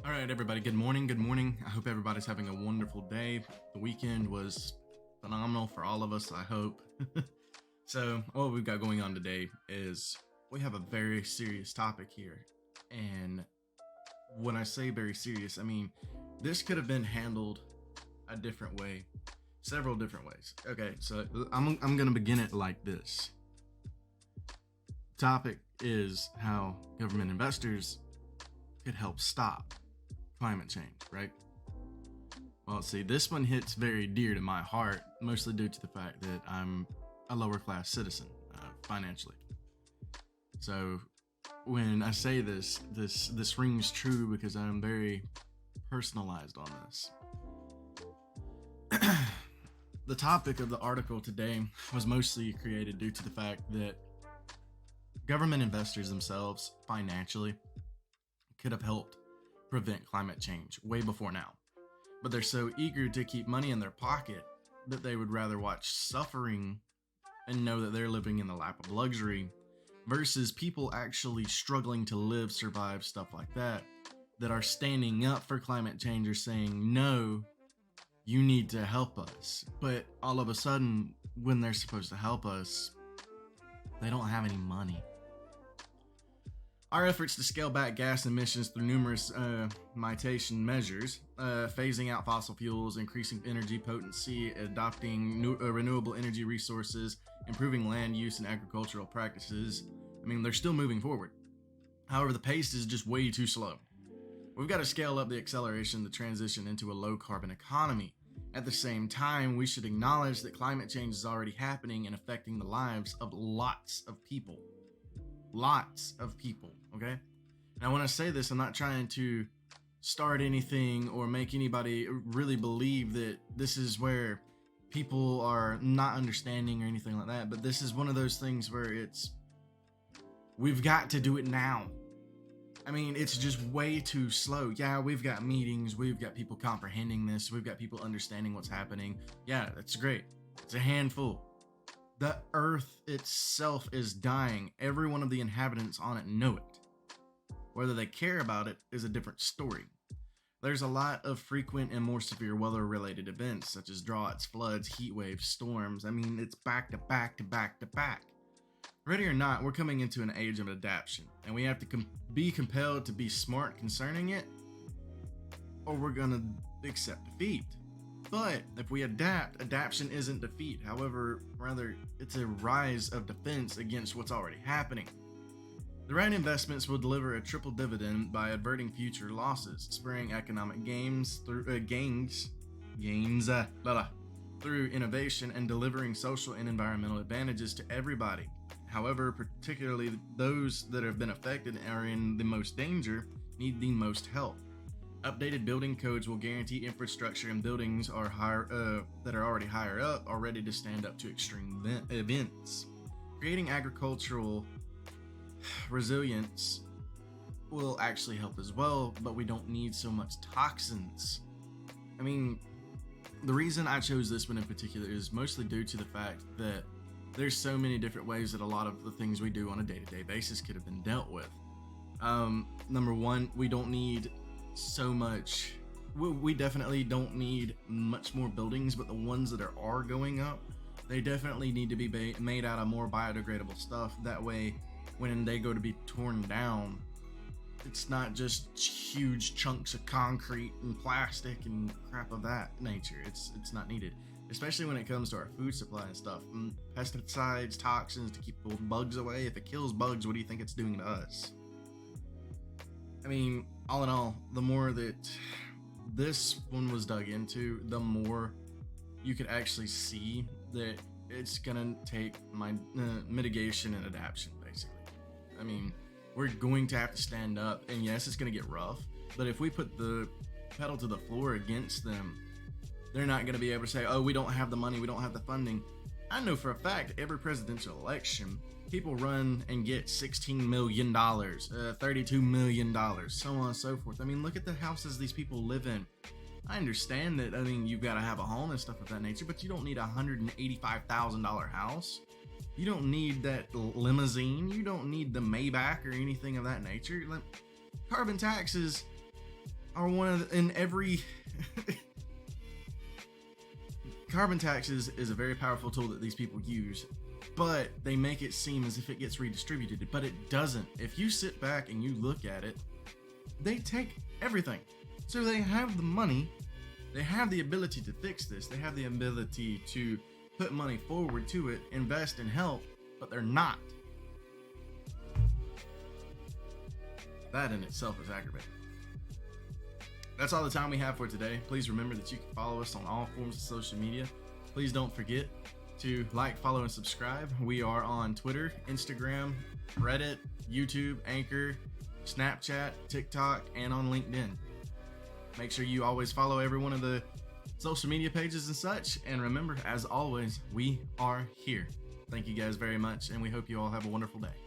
All right, everybody. Good morning. Good morning. I hope everybody's having a wonderful day. The weekend was phenomenal for all of us, I hope. So, what we've got going on today is we have a very serious topic here. And when I say very serious, I mean this could have been handled a different way, several different ways. Okay, so I'm going to begin it like this. Topic is how government investors could help stop climate change, right? Well, see, this one hits very dear to my heart, mostly due to the fact that I'm a lower class citizen financially. So when I say this rings true because I'm very personalized on this. The topic of the article today was mostly created due to the fact that government investors themselves financially could have helped prevent climate change way before now. But they're so eager to keep money in their pocket that they would rather watch suffering and know that they're living in the lap of luxury versus people actually struggling to live, survive, stuff like that are standing up for climate change or saying, no, you need to help us. But all of a sudden, when they're supposed to help us, they don't have any money. Our efforts to scale back gas emissions through numerous mitigation measures, phasing out fossil fuels, increasing energy potency, adopting renewable energy resources, improving land use and agricultural practices, I mean, they're still moving forward. However, the pace is just way too slow. We've got to scale up the acceleration, the transition into a low carbon economy. At the same time, we should acknowledge that climate change is already happening and affecting the lives of lots of people. Okay? Now, when I say this, I'm not trying to start anything or make anybody really believe that this is where people are not understanding or anything like that, but this is one of those things where we've got to do it now. I mean, it's just way too slow. Yeah, we've got meetings, we've got people comprehending this, we've got people understanding what's happening. Yeah, that's great. It's a handful. The earth itself is dying. Every one of the inhabitants on it know it. Whether they care about it is a different story. There's a lot of frequent and more severe weather-related events, such as droughts, floods, heat waves, storms. I mean, it's back to back to back to back. Ready or not, we're coming into an age of adaptation, and we have to be compelled to be smart concerning it, or we're gonna accept defeat. But if we adapt, adaptation isn't defeat. However, rather, it's a rise of defense against what's already happening. The right investments will deliver a triple dividend by averting future losses, spurring economic gains through through innovation, and delivering social and environmental advantages to everybody. However, particularly those that have been affected and are in the most danger need the most help. Updated building codes will guarantee infrastructure and buildings that are already higher up are ready to stand up to extreme events. Creating agricultural resilience will actually help as well, but we don't need so much toxins. I mean, the reason I chose this one in particular is mostly due to the fact that there's so many different ways that a lot of the things we do on a day-to-day basis could have been dealt with. Number one, we don't need so much. We definitely don't need much more buildings, but the ones that are going up, they definitely need to be made out of more biodegradable stuff. That way, when they go to be torn down, it's not just huge chunks of concrete and plastic and crap of that nature. It's not needed, especially when it comes to our food supply and stuff. Pesticides, toxins to keep those bugs away. If it kills bugs, what do you think it's doing to us? I mean, all in all, the more that this one was dug into, the more you could actually see that it's gonna take my mitigation and adaptation, basically. I mean, we're going to have to stand up, and yes, it's gonna get rough, but if we put the pedal to the floor against them, they're not gonna be able to say, oh, we don't have the money, we don't have the funding. I know for a fact, every presidential election, people run and get $16 million, $32 million, so on and so forth. I mean, look at the houses these people live in. I understand that, I mean, you've got to have a home and stuff of that nature, but you don't need a $185,000 house. You don't need that limousine. You don't need the Maybach or anything of that nature. Carbon taxes are one of the, in every carbon taxes is a very powerful tool that these people use, but they make it seem as if it gets redistributed, but it doesn't. If you sit back and you look at it, they take everything. So they have the money, they have the ability to fix this, they have the ability to put money forward to it, invest and help, but they're not. That in itself is aggravating. That's all the time we have for today. Please remember that you can follow us on all forms of social media. Please don't forget to like, follow, and subscribe. We are on Twitter, Instagram, Reddit, YouTube, Anchor, Snapchat, TikTok, and on LinkedIn. Make sure you always follow every one of the social media pages and such. And remember, as always, we are here. Thank you guys very much, and we hope you all have a wonderful day.